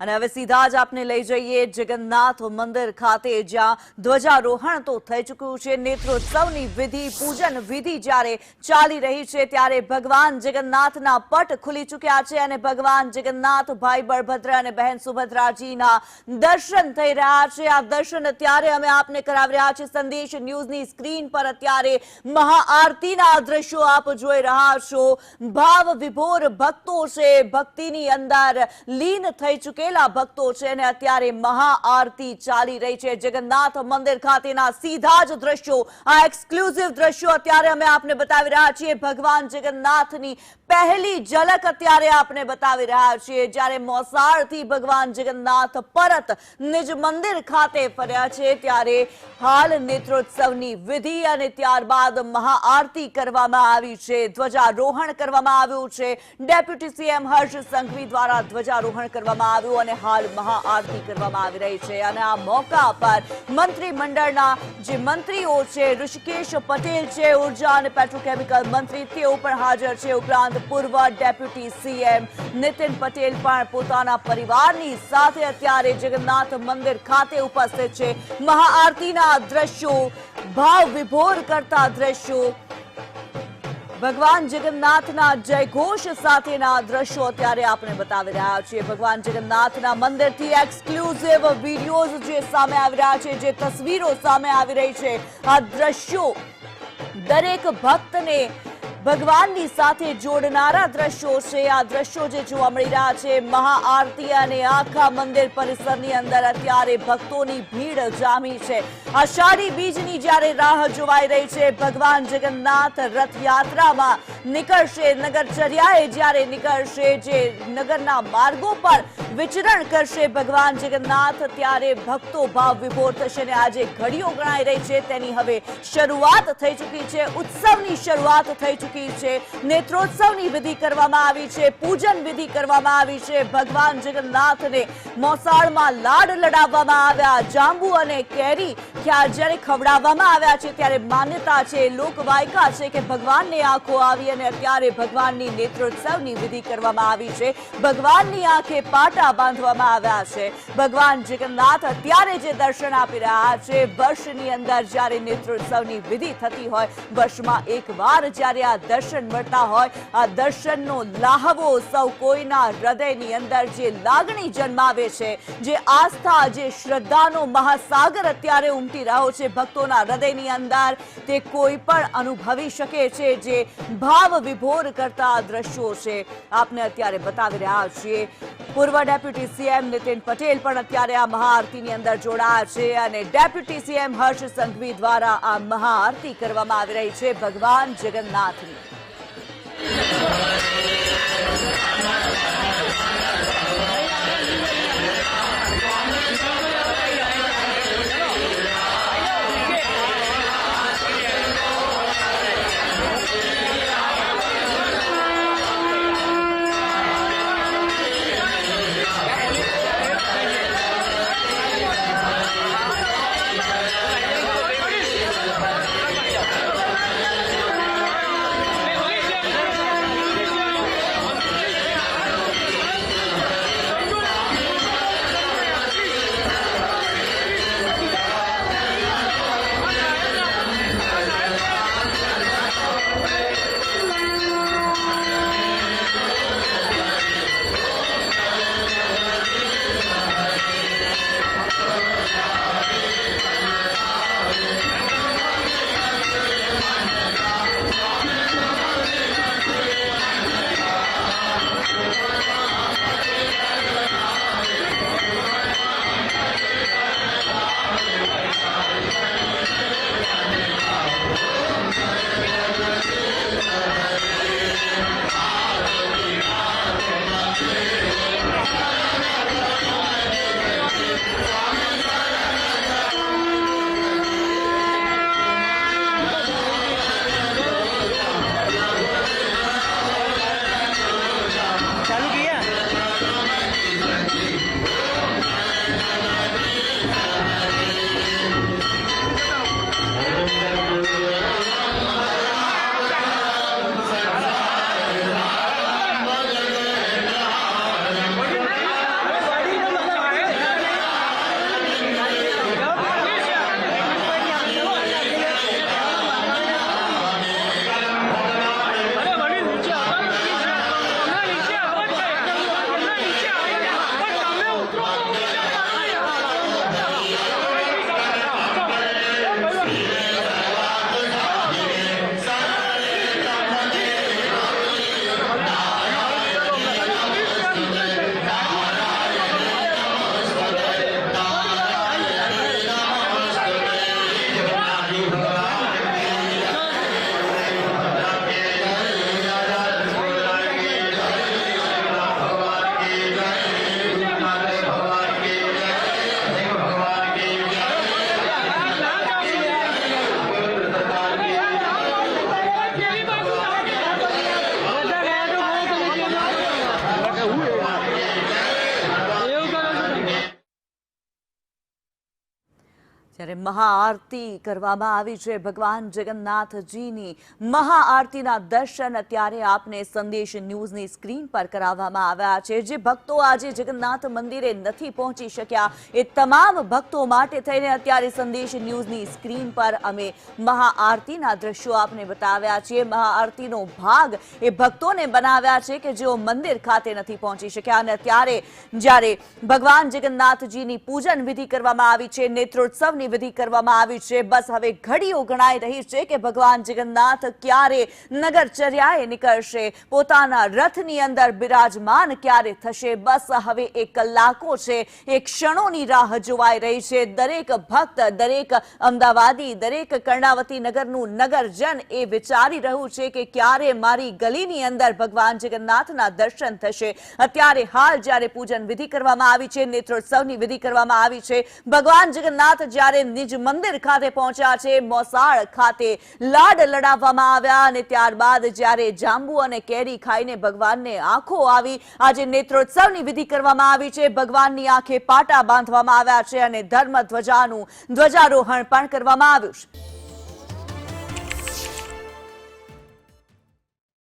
અને હવે સીધા જ આપને લઈ જઈએ જગન્નાથ મંદિર ખાતે, જ્યાં ધ્વજારોહણ તો થઈ ચૂક્યું છે। નેત્રોત્સવની વિધિ, પૂજન વિધિ જ્યારે ચાલી રહી છે ત્યારે ભગવાન જગન્નાથના પટ ખુલી ચૂક્યા છે અને ભગવાન જગન્નાથ, ભાઈ બળભદ્ર અને બહેન સુભદ્રાજીના દર્શન થઈ રહ્યા છે। આ દર્શન અત્યારે અમે આપને કરાવી રહ્યા છે। સંદેશ ન્યૂઝની સ્ક્રીન પર અત્યારે મહાઆરતીના દ્રશ્યો આપ જોઈ રહ્યા છો। ભાવ વિભોર ભક્તો છે, ભક્તિની અંદર લીન થઈ ચૂકેલા ભક્તો છે અને અત્યારે મહાઆરતી ચાલી રહી છે જગન્નાથ મંદિર ખાતેના સીધા જ દ્રશ્યો, આ એક્સક્લુઝિવ દ્રશ્યો અત્યારે અમે આપને બતાવી રહ્યા છીએ। ભગવાન જગન્નાથની પહેલી ઝલક અત્યારે આપને બતાવી રહ્યા છીએ, જ્યારે મોસાળથી ભગવાન જગન્નાથ પરત નિજ મંદિર ખાતે ફર્યા છે ત્યારે હાલ નેત્રોત્સવની વિધિ અને ત્યારબાદ મહાઆરતી કરવામાં આવી છે, ધ્વજારોહણ કરવામાં આવ્યું છે। ડેપ્યુટી સીએમ હર્ષ સંઘવી દ્વારા ધ્વજારોહણ કરવામાં આવ્યું અને હાલ મહાઆરતી કરવામાં આવી રહી છે। અને આ મોકા પર મંત્રીમંડળના જે મંત્રીઓ છે, ઋષિકેશ પટેલ છે, ઉર્જા અને પેટ્રોકેમિકલ મંત્રી, તેઓ પણ હાજર છે। ઉપરાંત પૂર્વ ડેપ્યુટી સીએમ નીતિન પટેલ પણ પોતાના પરિવારની સાથે અત્યારે જગન્નાથ મંદિર ખાતે ઉપસ્થિત છે। મહાઆરતીના દ્રશ્યો, ભાવ વિભોર કરતા દ્રશ્યો, ભગવાન જગન્નાથના જયઘોષ સાથેના દ્રશ્યો અત્યારે આપણે બતાવી રહ્યા છીએ। ભગવાન જગન્નાથના મંદિરથી એક્સક્લુઝિવ વિડીયોઝ જે સામે આવી રહ્યા છે, જે તસવીરો સામે આવી રહી છે, આ દ્રશ્યો દરેક ભક્તને ભગવાનની સાથે જોડનારા દ્રશ્યો છે। આ દ્રશ્યો જે જોવા મળી રહ્યા છે, મહાઆરતી અને આખા મંદિર પરિસરની અંદર અત્યારે ભક્તોની ભીડ જામી છે। અષાઢી બીજની જ્યારે રાહ જોવાઈ રહી છે, ભગવાન જગન્નાથ રથયાત્રામાં નીકળશે, નગરચર્યાએ જ્યારે નીકળશે, જે નગરના માર્ગો પર વિચરણ કરશે ભગવાન જગન્નાથ, ત્યારે ભક્તો ભાવ વિભોર થશે અને આજે ઘડીઓ ગણાઈ રહી છે તેની હવે શરૂઆત થઈ ચૂકી છે, ઉત્સવની શરૂઆત થઈ ચૂકી છે। નેત્રોત્સવની વિધિ કરવામાં આવી છે, પૂજન વિધિ કરવામાં આવી છે। ભગવાન જગન્નાથને મોસાળમાં લાડ લડાવવામાં આવ્યા, જાંબુ અને કેરી જ્યારે ખવડાવવામાં આવ્યા છે ત્યારે માન્યતા છે, લોકવાયકા છે કે ભગવાનને આંખો આવી અને અત્યારે ભગવાનની નેત્રોત્સવની વિધિ કરવામાં આવી છે। ભગવાનની આંખે પાટા બાંધવામાં આવ્યા છે। ભગવાન જગન્નાથ અત્યારે જે દર્શન આપી રહ્યા છે, વર્ષની અંદર જ્યારે નેત્રોત્સવની વિધિ થતી હોય, વર્ષમાં એકવાર જ્યારે આ દર્શન મળતા હોય, આ દર્શનનો લાહવો સૌ કોઈના હૃદયની અંદર જે લાગણી જન્માવે છે, જે આસ્થા, જે શ્રદ્ધાનો મહાસાગર અત્યારે ઉમટી રહ્યો છે ભક્તોના હૃદયની અંદર, તે કોઈ પણ અનુભવી શકે છે। જે ભાવ વિભોર કરતા દ્રશ્યો છે આપને અત્યારે બતાવી રહ્યા છીએ। પૂર્વ ડેપ્યુટી સીએમ નીતિન પટેલ પણ અત્યારે આ મહાઆરતીની અંદર જોડાયા છે અને ડેપ્યુટી સીએમ હર્ષ સંઘવી દ્વારા આ મહાઆરતી કરવામાં આવી રહી છે ભગવાન જગન્નાથની। જ્યારે મહાઆરતી કરવામાં આવી છે ભગવાન જગન્નાથજીની મહાઆરતીના દર્શન અત્યારે આપને સંદેશ ન્યૂઝની સ્ક્રીન પર કરાવવામાં આવ્યા છે। જે ભક્તો આજે જગન્નાથ મંદિરે નથી પહોંચી શક્યા એ તમામ ભક્તો માટે થઈને અત્યારે સંદેશ ન્યૂઝની સ્ક્રીન પર અમે મહાઆરતીના દ્રશ્યો આપને બતાવ્યા છે। મહાઆરતીનો ભાગ એ ભક્તોને બનાવ્યા છે કે જેઓ મંદિર ખાતે નથી પહોંચી શક્યા અને અત્યારે જ્યારે ભગવાન જગન્નાથજીની પૂજન વિધિ કરવામાં આવી છે, નેત્રોત્સવની વિધિ કરવામાં આવી છે। બસ હવે ઘડીઓ ગણાઈ રહી છે કે ભગવાન જગન્નાથ ક્યારે નગરચર્યાએ નીકળશે, પોતાના રથની અંદર બિરાજમાન ક્યારે થશે। બસ હવે એક કલાકો છે, એક ક્ષણોની રાહ જોવાઈ રહી છે। દરેક ભક્ત, દરેક અમદાવાદી, દરેક કર્ણાવતી નગરનું નગરજન એ વિચારી રહ્યું છે કે ક્યારે મારી ગલીની અંદર ભગવાન જગન્નાથના દર્શન થશે। અત્યારે હાલ જ્યારે પૂજન વિધિ કરવામાં આવી છે, નેત્રોત્સવની વિધિ કરવામાં આવી છે, ભગવાન જગન્નાથ જ્યારે નિજ મંદિર ખાતે પહોંચ્યા છે, મોસાળ ખાતે લાડ લડાવવામાં આવ્યા અને ત્યારબાદ જ્યારે જાંબુ અને કેરી ખાઈને ભગવાનને આંખો આવી, આજે નેત્રોત્સવની વિધિ કરવામાં આવી છે। ભગવાનની આંખે પાટા બાંધવામાં આવ્યા છે અને ધર્મ ધ્વજાનું ધ્વજારોહણ પણ કરવામાં આવ્યું છે।